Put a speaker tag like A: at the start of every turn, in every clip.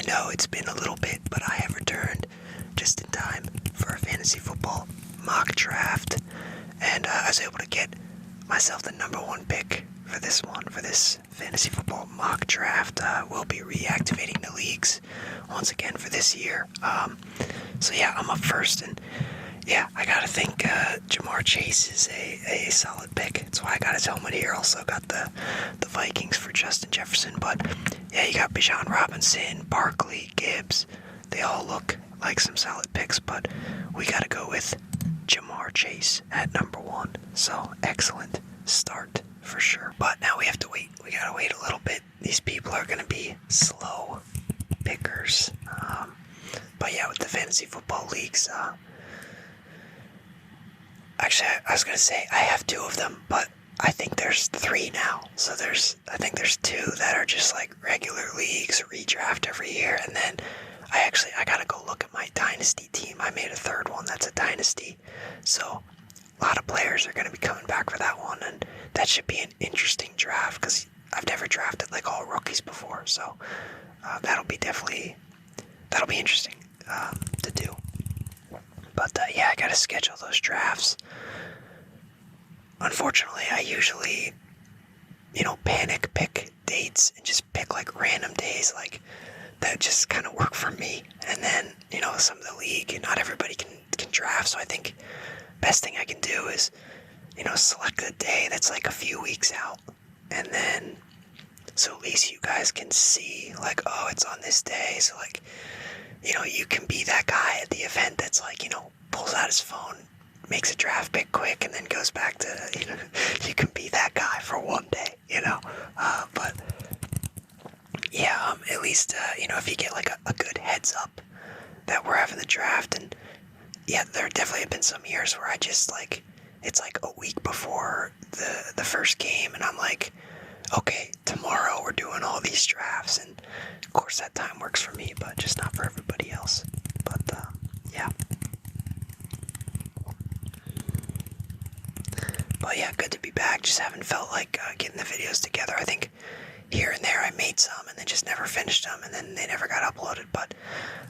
A: know it's been a little bit, but I have returned just in time for a fantasy football mock draft, and I was able to get myself the number one pick for this fantasy football mock draft. We'll be reactivating the leagues once again for this year. So yeah, I'm up first, and yeah, I gotta think Ja'Marr Chase is a solid pick. That's why I got his helmet here. Also got the Vikings for Justin Jefferson. But yeah, you got Bijan Robinson, Barkley, Gibbs. They all look like some solid picks, but we gotta go with Ja'Marr Chase at number one. So excellent start for sure. But now we have to wait. We gotta wait a little bit. These people are gonna be slow pickers. But yeah, with the fantasy football leagues, actually, I was gonna say I have two of them, but I think there's three now. So I think there's two that are just like regular leagues, redraft every year, and then I gotta go look at my dynasty team. I made a third one that's a dynasty, so a lot of players are gonna be coming back for that one, and that should be an interesting draft because I've never drafted like all rookies before. So that'll be interesting to do. But yeah, I gotta schedule those drafts. Unfortunately, I usually, panic pick dates and just pick like random days like that just kind of work for me. And then, some of the league, not everybody can draft. So I think best thing I can do is, select a day that's like a few weeks out. And then, so at least you guys can see like, oh, it's on this day. So like, you can be that guy at the event that's like, pulls out his phone, makes a draft pick quick, and then goes back to, you can be that guy for one day, but yeah, at least, if you get like a good heads up that we're having the draft. And yeah, there definitely have been some years where I just like, it's like a week before the first game, and I'm like, okay, tomorrow we're doing all these drafts, and of course that time works for me, but just not for everybody else. But yeah. But yeah, good to be back. Just haven't felt like getting the videos together. I think here and there I made some and then just never finished them, and then they never got uploaded. But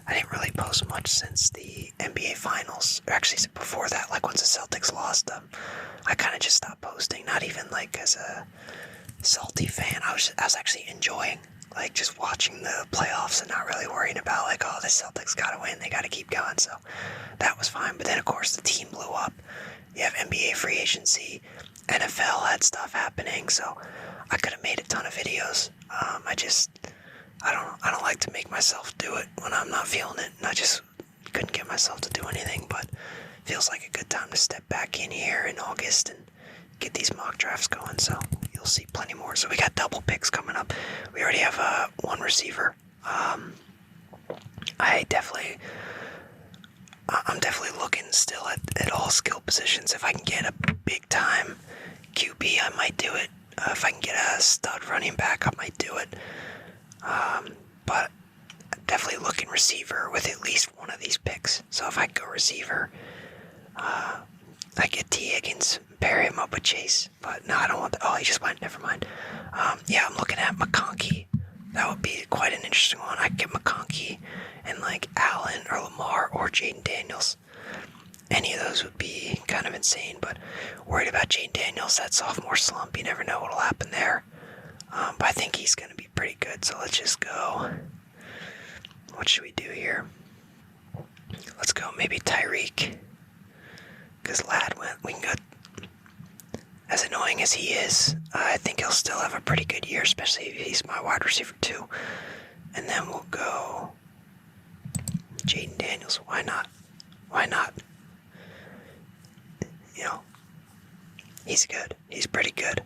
A: I didn't really post much since the NBA Finals. Or actually, before that, like once the Celtics lost them, I kind of just stopped posting. Not even like as a salty fan. I was actually enjoying like just watching the playoffs and not really worrying about like, oh, the Celtics gotta win, they gotta keep going. So that was fine. But then of course the team blew up. You have NBA free agency, NFL had stuff happening, so I could have made a ton of videos. I don't like to make myself do it when I'm not feeling it, and I just couldn't get myself to do anything. But feels like a good time to step back in here in August and get these mock drafts going. So you'll see plenty more. So we got double picks coming up. We already have one receiver. I'm definitely looking still at all skill positions. If I can get a big time QB, I might do it. If I can get a stud running back, I might do it. But definitely looking receiver with at least one of these picks. So if I go receiver, I get T. Higgins, pair him up with Chase. But no, I don't want that. Oh, he just went. Never mind. Yeah, I'm looking at McConkey. That would be quite an interesting one. I could get McConkey and like Allen or Lamar or Jaden Daniels. Any of those would be kind of insane, but worried about Jaden Daniels, that sophomore slump. You never know what'll happen there. But I think he's going to be pretty good, so let's just go. What should we do here? Let's go maybe Tyreek. Because Lad went. We can go. As annoying as he is, I think he'll still have a pretty good year, especially if he's my wide receiver too. And then we'll go Jaden Daniels. Why not? Why not? He's good. He's pretty good.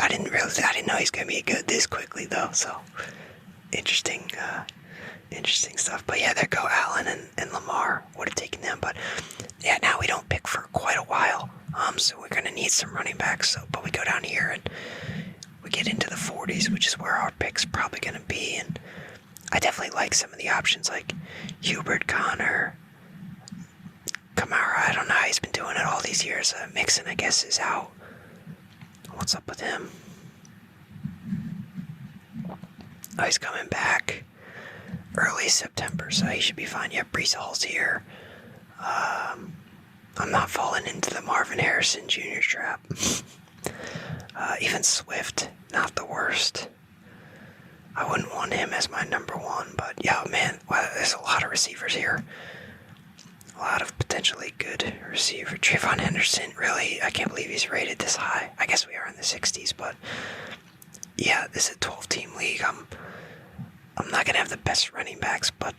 A: I didn't know he's gonna be good this quickly though. So interesting stuff. But yeah, there go Allen and Lamar. Would have taken them, but yeah, now we don't pick for quite a while. So we're gonna need some running backs. But we go down here and we get into the 40s, which is where our pick's probably gonna be. And I definitely like some of the options like Hubert, Connor, Kamara. I don't know how he's been doing it all these years. Mixon, I guess, is out. What's up with him? Oh, he's coming back. early September, so he should be fine. Yeah, Brees Hall's here. I'm not falling into the Marvin Harrison Jr. trap. Even Swift, not the worst. I wouldn't want him as my number one, but yeah, man, wow, there's a lot of receivers here. A lot of potentially good receiver. Trayvon Henderson, really, I can't believe he's rated this high. I guess we are in the 60s, but yeah, this is a 12-team league. I'm not gonna have the best running backs, but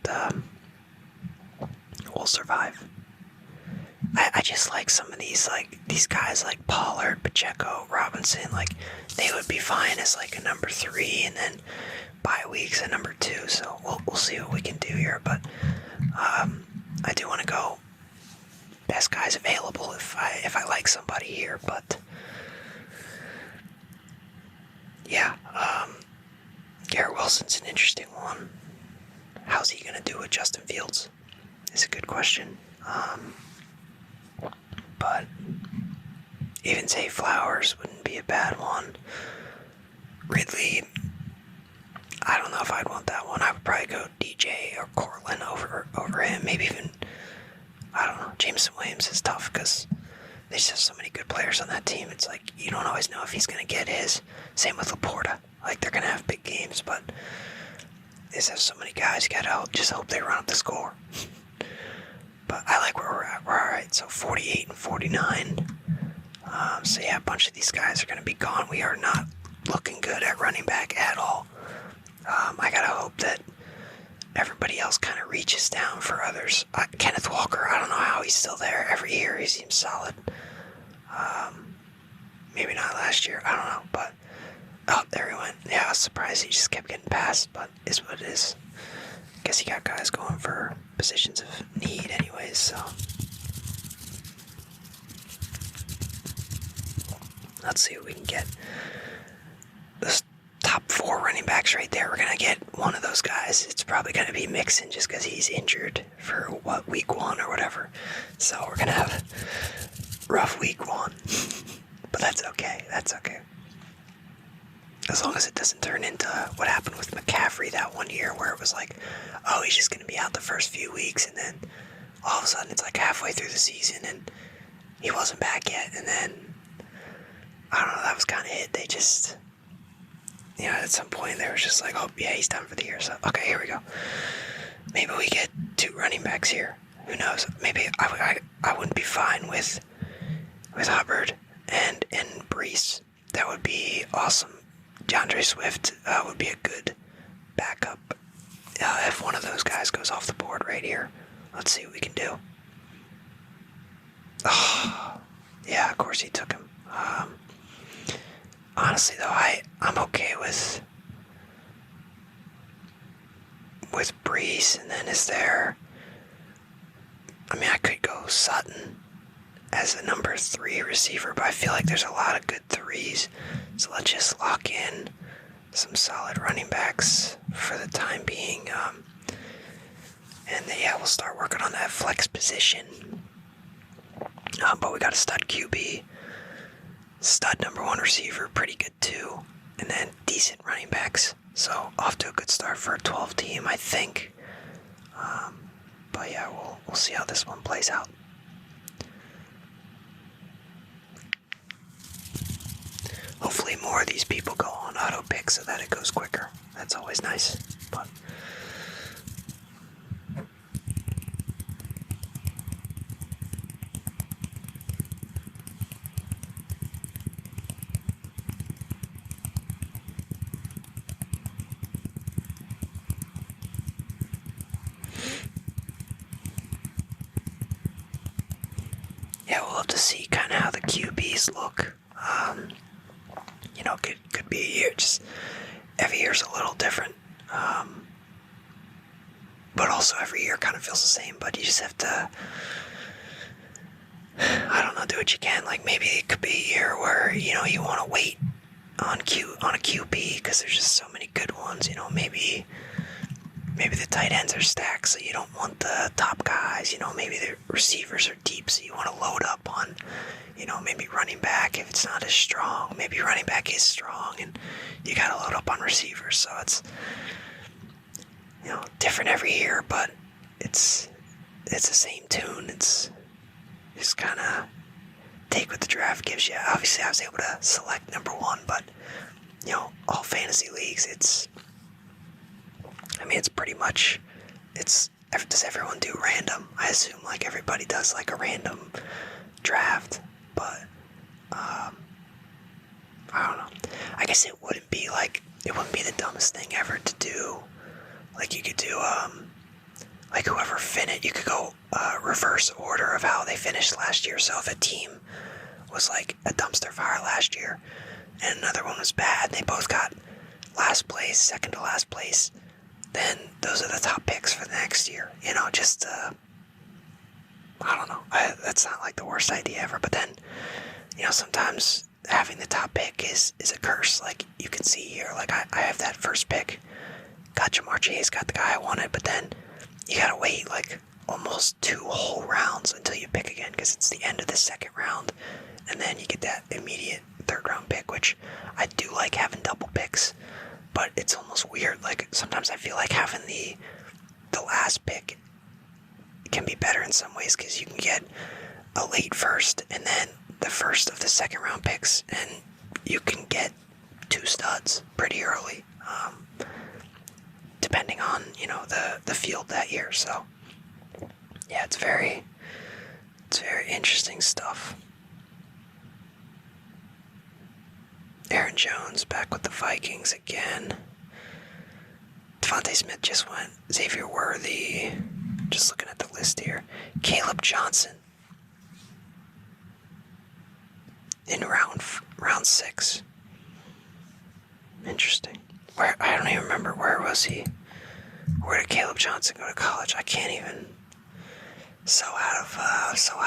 A: we'll survive. I just like some of these guys like Pollard, Pacheco, Robinson, like they would be fine as like a number 3, and then bye weeks at number 2. So we'll see what we can do here, but I do want to go best guys available if I like somebody here, but yeah, Garrett Wilson's an interesting one. How's he gonna do with Justin Fields? Is a good question. But even Zay Flowers wouldn't be a bad one. Ridley, I don't know if I'd want that one. I would probably go DJ or Cortland over him. Maybe even, I don't know, Jameson Williams is tough because they just have so many good players on that team. It's like you don't always know if he's going to get his. Same with Laporta. Like they're going to have big games, but they just have so many guys. You got to just hope they run up the score. But I like where we're at. We're alright, so 48 and 49. So yeah, a bunch of these guys are going to be gone. We are not looking good at running back at all. I gotta hope that everybody else kind of reaches down for others. Kenneth Walker, I don't know how he's still there. Every year he seems solid. Maybe not last year, I don't know. But, oh, there he went. Yeah, I was surprised he just kept getting passed, but it's what it is. Guess he got guys going for positions of need anyways, so. Let's see what we can get. Those top 4 running backs right there, we're going to get one of those guys. It's probably going to be Mixon just because he's injured for, week 1 or whatever. So we're going to have rough week 1. But that's okay, that's okay. As long as it doesn't turn into what happened with McCaffrey that one year where it was like, oh, he's just going to be out the first few weeks, and then all of a sudden it's like halfway through the season and he wasn't back yet, and then, I don't know, that was kind of it. They just, at some point they were just like, oh, yeah, he's done for the year, so, okay, here we go. Maybe we get 2 running backs here. Who knows? Maybe I wouldn't be fine with Hubbard and Brees. That would be awesome. DeAndre Swift would be a good backup if one of those guys goes off the board right here. Let's see what we can do. Oh, yeah, of course he took him. Honestly, though, I'm okay with Brees, and then is there... I mean, I could go Sutton as a number 3 receiver, but I feel like there's a lot of good 3s. So let's just lock in some solid running backs for the time being. And then, yeah, we'll start working on that flex position. But we got a stud QB, stud number 1 receiver, pretty good too, and then decent running backs. So off to a good start for a 12 team, I think. But yeah, we'll see how this one plays out. Hopefully more of these people go on auto pick so that it goes quicker. That's always nice. But yeah, we'll have to see kind of how the QBs look. Could be a year. Just every year's a little different. But also every year kind of feels the same. But you just have to, I don't know, do what you can. Like maybe it could be a year where you want to wait on a QB because there's just so many good ones. Maybe the tight ends are stacked, so you don't want the top guys. Maybe the receivers are deep, so you want to load up on, maybe running back if it's not as strong. Maybe running back is strong, and you got to load up on receivers. So it's, different every year, but it's the same tune. It's just kind of take what the draft gives you. Obviously, I was able to select number one, but all fantasy leagues, it's pretty much, does everyone do random? I assume like everybody does like a random draft, but I don't know. I guess it wouldn't be the dumbest thing ever to do. Like you could do like whoever finished, you could go reverse order of how they finished last year. So if a team was like a dumpster fire last year and another one was bad, they both got last place, second to last place, then those are the top picks for the next year. Just I don't know. That's not like the worst idea ever, but then sometimes having the top pick is a curse. Like you can see here, like I have that first pick, got Ja'Marr Chase, got the guy I wanted, but then you gotta wait like almost 2 whole rounds until you pick again, because it's the end of the second round, and then you get that immediate third round pick, which I do like having double picks, but it's almost weird. Like sometimes I feel like having the last pick can be better in some ways, because you can get a late first and then the first of the second round picks, and you can get 2 studs pretty early, depending on the field that year. So yeah, it's very interesting stuff. Aaron Jones back with the Vikings again. Devontae Smith just went. Xavier Worthy. Just looking at the list here. Caleb Johnson in round 6. Interesting. I don't even remember, where was he? Where did Caleb Johnson go to college? I can't even. So out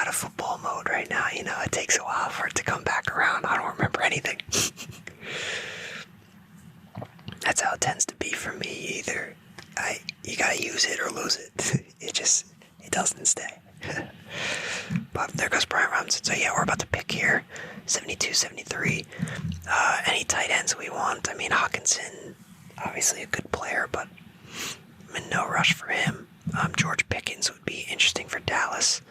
A: of football mode right now. It takes a while for it to come back around. I don't remember anything. That's how it tends to be for me. Either you gotta use it or lose it. It doesn't stay. But there goes Brian Robinson. So yeah, we're about to pick here. 72, 73. Any tight ends we want. Hawkinson, obviously a good player, but I'm in no rush for him. George Pickens would be interesting for Dallas.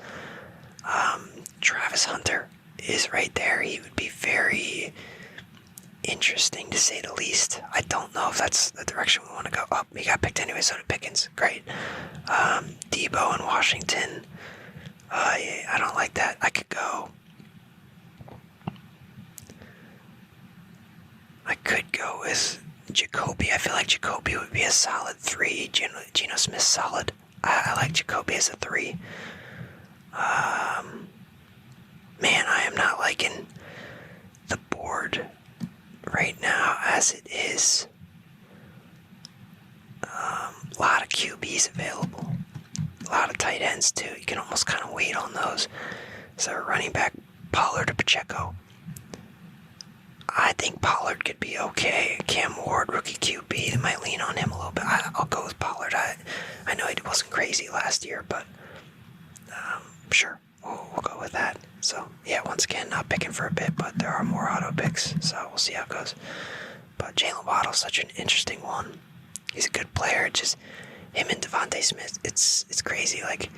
A: Travis Hunter is right there. He would be very interesting, to say the least. I don't know if that's the direction we want to go. Oh, he got picked anyway, so did Pickens. Great. Debo in Washington. Yeah, I don't like that. I could go with Jacoby. I feel like Jacoby would be a solid 3. Geno Smith solid. I like Jacoby as a 3. Man, I am not liking the board right now as it is. A lot of QBs available. A lot of tight ends too. You can almost kind of wait on those. So running back, Pollard or Pacheco. I think Pollard could be okay. Cam Ward, rookie QB, they might lean on him a little bit. I'll go with Pollard. I know he wasn't crazy last year, but sure, we'll go with that. So yeah, once again, not picking for a bit, but there are more auto picks, so we'll see how it goes. But Jalen Waddle's such an interesting one. He's a good player. Just him and Devontae Smith, it's crazy. Like,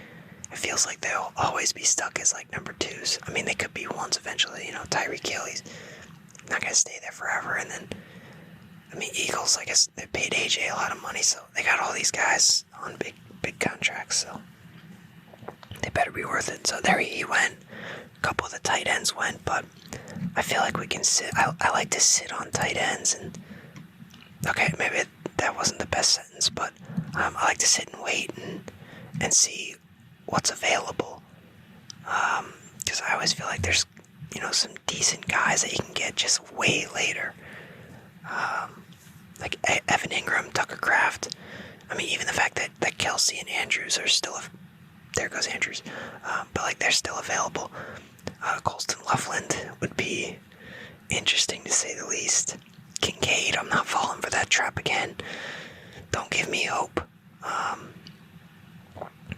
A: it feels like they'll always be stuck as like number 2s. They could be 1s eventually. Tyreek Hill, he's not gonna stay there forever. And then, Eagles, I guess they paid AJ a lot of money, so they got all these guys on big contracts, so they better be worth it. So there he went. A couple of the tight ends went, but I feel like we can sit. I like to sit on tight ends, and okay, maybe that wasn't the best sentence, but I like to sit and wait and see what's available. Because I always feel like there's some decent guys that you can get just way later. Like Evan Ingram, Tucker Kraft. Even the fact that Kelsey and Andrews are still, there goes Andrews, but like they're still available. Colston Loveland would be interesting to say the least. Kincaid, I'm not falling for that trap again. Don't give me hope.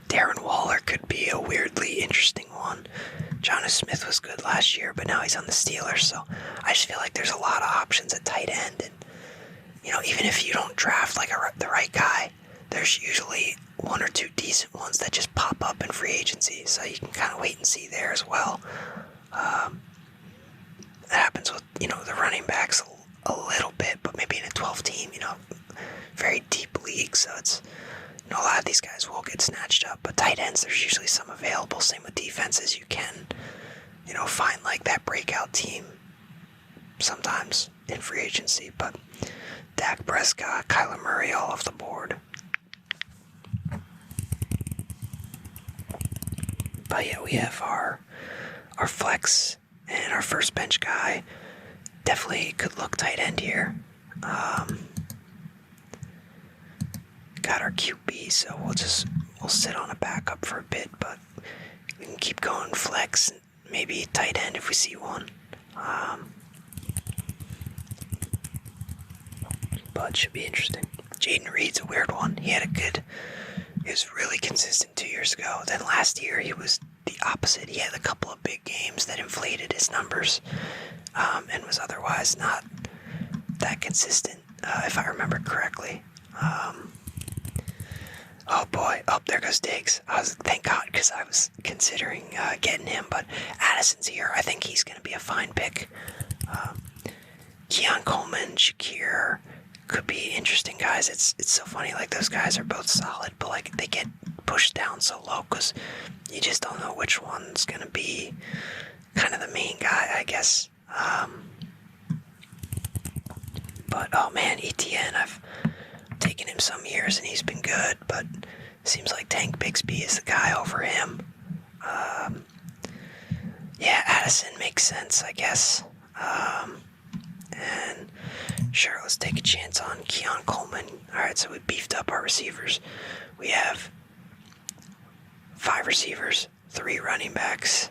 A: Darren Waller could be a weirdly interesting one. Jonnu Smith was good last year, but now he's on the Steelers, so I just feel like there's a lot of options at tight end, and even if you don't draft like the right guy, there's usually one or two decent ones that just pop up in free agency, so you can kind of wait and see there as well. That happens with, the running backs a little bit, but maybe in a 12 team, very deep league, so it's, a lot of these guys will get snatched up. But tight ends, there's usually some available. Same with defenses. You can, find like that breakout team sometimes in free agency. But Dak Prescott, Kyler Murray, all off the board. But yeah, we have our flex and our first bench guy. Definitely could look tight end here. Got our QB, so we'll sit on a backup for a bit, but we can keep going flex, maybe tight end if we see one. But it should be interesting. Jaden Reed's a weird one. He was really consistent 2 years ago. Then last year he was the opposite. He had a couple of big games that inflated his numbers, and was otherwise not that consistent, if I remember correctly. Oh boy, there goes Diggs. Thank God, because I was considering getting him, but Addison's here. I think he's going to be a fine pick. Keon Coleman, Shakir, could be interesting guys. It's so funny, like those guys are both solid, but like they get pushed down so low because you just don't know which one's going to be kind of the main guy, I guess. But oh man, ETN, I've taken him some years and he's been good, but seems like Tank Bigsby is the guy over him. Yeah, Addison makes sense, I guess. And sure, let's take a chance on Keon Coleman. Alright, so we beefed up our receivers. We have 5 receivers, 3 running backs.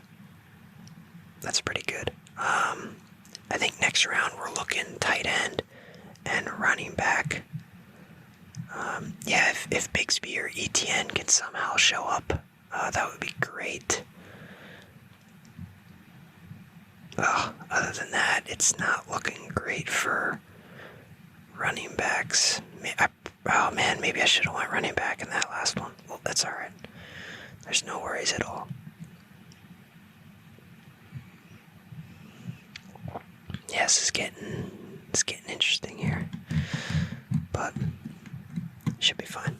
A: That's pretty good. I think next round we're looking tight end and running back. Yeah, if Bigsby or ETN can somehow show up, that would be great. Other than that, it's not looking great for running backs. Oh man, maybe I should have went running back in that last one. Well, that's alright. There's no worries at all. Yes, it's getting interesting here, but should be fine.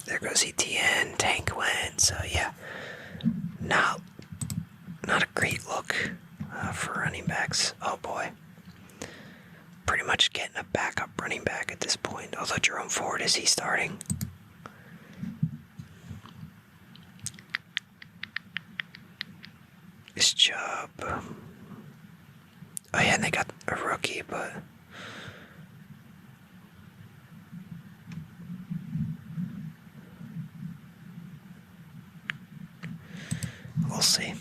A: There goes ETN, Tank went, so yeah, not a great look for running backs. Oh boy, pretty much getting a backup running back at this point, although Jerome Ford, is he starting? Is Chubb? Oh yeah, and they got a rookie, but we'll see.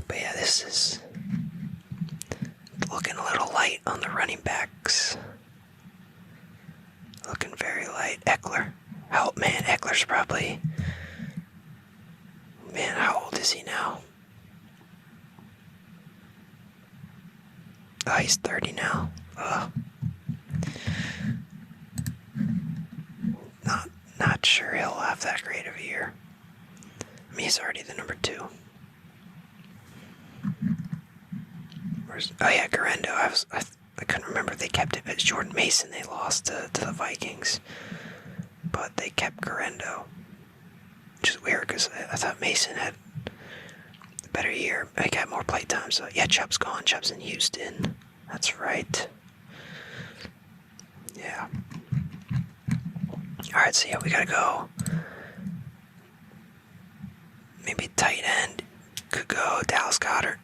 A: But yeah, this is looking a little light on the running backs. Looking very light. Eckler. Eckler's probably... Man, how old is he now? Oh, he's 30 now. Not sure he'll have that great of a year. I mean, he's already the number 2. Oh yeah, Garendo. I couldn't remember if they kept it. It's Jordan Mason they lost to the Vikings, but they kept Garendo, which is weird because I thought Mason had the better year. I got more play time, so yeah, Chubb's gone. Chubb's in Houston. That's right. Yeah. Alright, so yeah, we gotta go. Maybe tight end. Could go Dallas Goedert.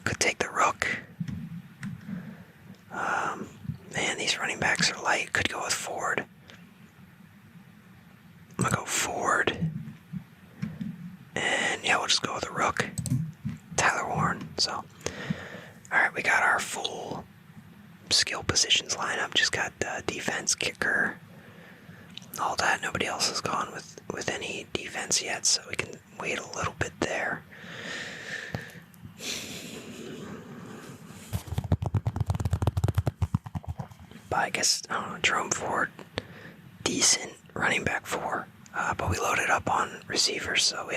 A: Could take the rook. Man, these running backs are light. Could go with Ford. I'm gonna go Ford. And yeah, we'll just go with the rook. Tyler Warren. So, alright, we got our full skill positions lineup. Just got defense, kicker, all that. Nobody else has gone with any defense yet, so we can wait a little bit there. But I guess, I don't know, Jerome Ford, decent running back 4. But we loaded up on receivers, so we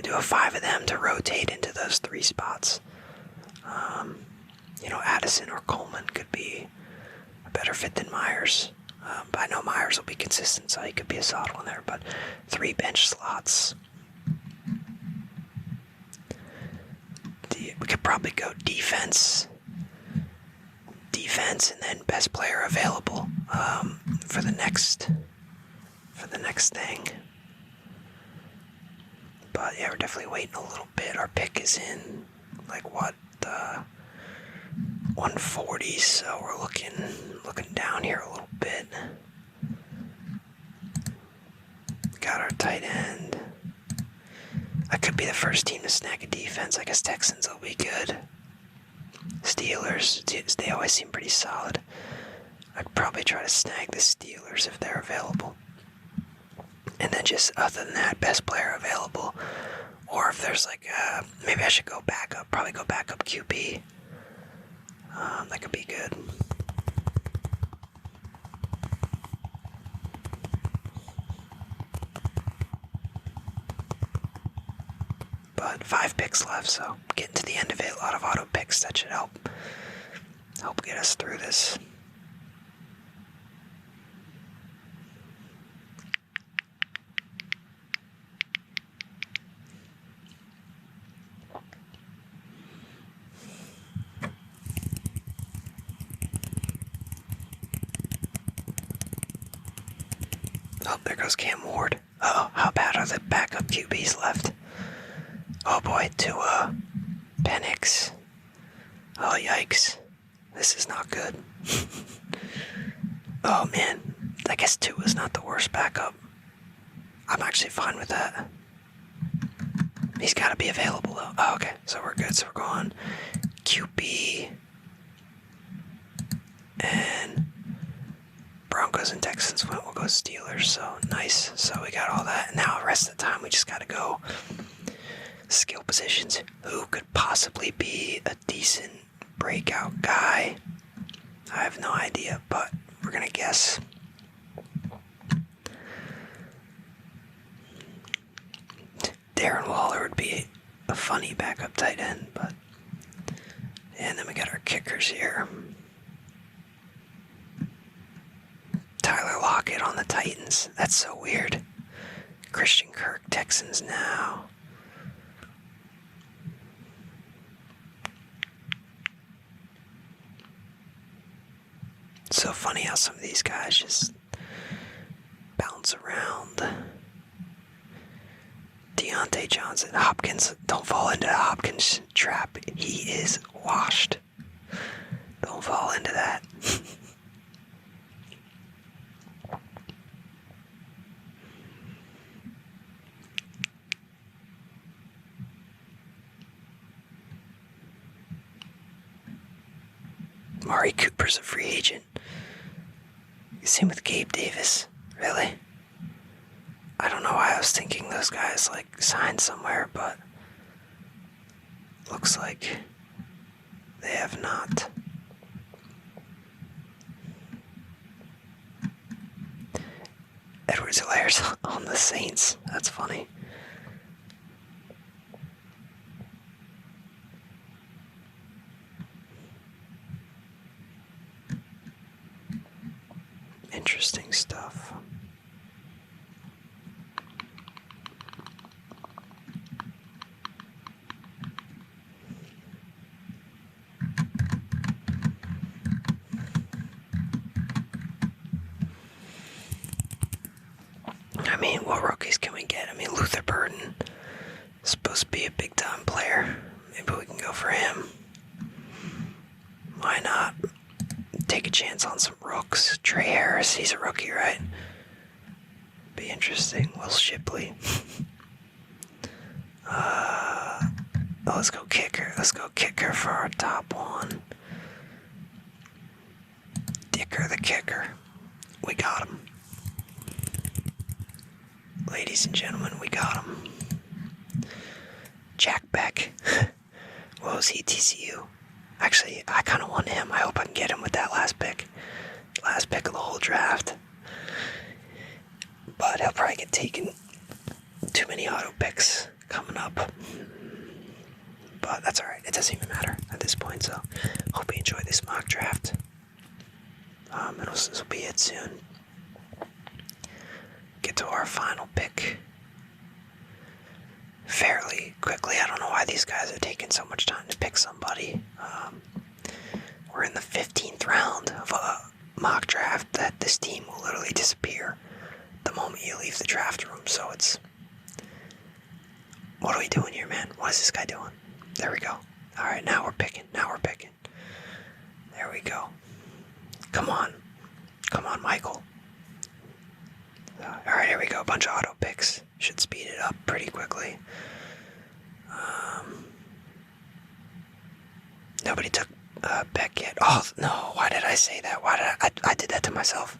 A: do have 5 of them to rotate into those 3 spots. Addison or Coleman could be a better fit than Myers. But I know Myers will be consistent, so he could be a solid one there. But 3 bench slots. We could probably go defense, and then best player available for the next thing. But yeah, we're definitely waiting a little bit. Our pick is in 140, so we're looking down here a little bit. Got our tight end. I could be the first team to snag a defense. I guess Texans will be good. Steelers, they always seem pretty solid. I'd probably try to snag the Steelers if they're available. And then just other than that, best player available. Or if there's maybe I should go back up. Probably go back up QB. That could be good. But 5 picks left, so getting to the end of it. A lot of auto picks. That should help get us through this. Oh, there goes Cam Ward. Uh-oh, how bad are the backup QBs left? Oh boy, Tua, Penix. Oh, yikes. This is not good. Oh man, I guess Tua's not the worst backup. I'm actually fine with that. He's gotta be available though. Oh, okay, so we're good. So we're going QB and Broncos and Texans. We'll go Steelers, so nice. So we got all that. And now the rest of the time we just gotta go skill positions. Who could possibly be a decent breakout guy? I have no idea, but we're gonna guess. Darren Waller would be a funny backup tight end, but... And then we got our kickers here. Tyler Lockett on the Titans. That's so weird. Christian Kirk, Texans now. It's so funny how some of these guys just bounce around. Deontay Johnson, Hopkins, don't fall into the Hopkins trap. He is washed. Don't fall into that. Amari Cooper's a free agent. Same with Gabe Davis. Really? I don't know why I was thinking those guys signed somewhere, but looks like they have not. Edwards-Hilaire's on the Saints. That's funny. Interesting stuff. mean, what rookies can we get? I mean, Luther Burden is supposed to be a big-time player. Maybe we can go for him. Why not? Take a chance on some rooks. Trey Harris, he's a rookie, right? Be interesting. Will Shipley. Let's go kicker. Let's go kicker for our top one. Dicker the kicker. We got him. Ladies and gentlemen, we got him. Jack Beck. What was he, TCU? Actually, I kind of want him. I hope I can get him with that last pick. Last pick of the whole draft. But he'll probably get taken. Too many auto picks coming up. But that's alright. It doesn't even matter at this point. So, hope you enjoy this mock draft. And this will be it soon. Get to our final pick fairly quickly. I don't know why these guys are taking so much time to pick somebody. We're in the 15th round of a mock draft that this team will literally disappear the moment you leave the draft room. So it's... What are we doing here, man? What is this guy doing? There we go. Alright, now we're picking. There we go. Come on. Come on, Michael. Alright, here we go. A bunch of auto picks. Should speed it up pretty quickly. Nobody took Beck yet. Oh, no. Why did I say that? I did that to myself.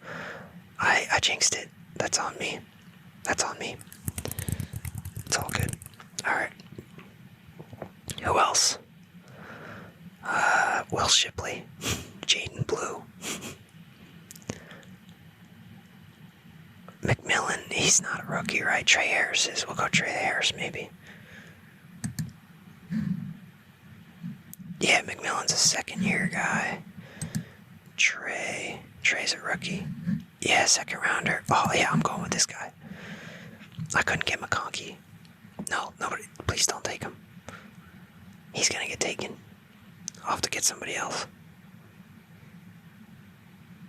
A: I jinxed it. That's on me. It's all good. Alright. Who else? Will Shipley. Jaden Blue. McMillan, he's not a rookie, right? Trey Harris is. We'll go Trey Harris, maybe. Yeah, McMillan's a second-year guy. Trey's a rookie. Yeah, second rounder. Oh, yeah, I'm going with this guy. I couldn't get McConkey. No, nobody. Please don't take him. He's gonna get taken. I'll have to get somebody else.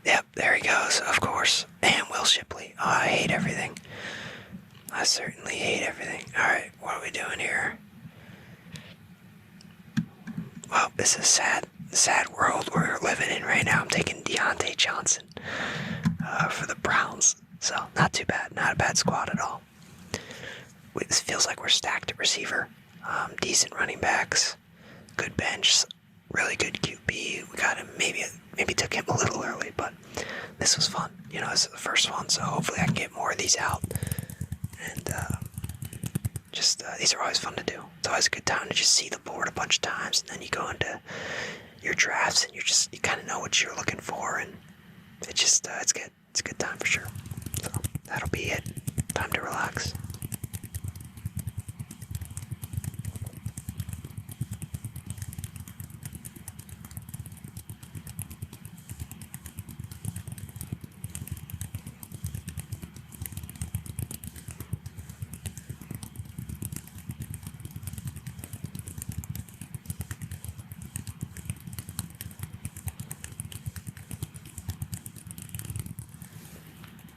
A: Yep, there he goes, of course. And Will Shipley. Oh, I hate everything. I certainly hate everything. Alright, what are we doing here? Well, this is a sad world we're living in right now. I'm taking Deontay Johnson for the Browns. So, not too bad. Not a bad squad at all. This feels like we're stacked at receiver. Decent running backs. Good bench. Really good QB. We got him. Maybe took him a little early, but this was fun. You know, this is the first one, so hopefully I can get more of these out. And these are always fun to do. It's always a good time to just see the board a bunch of times, and then you go into your drafts and you kind of know what you're looking for, and it's good. It's a good time for sure. So that'll be it. Time to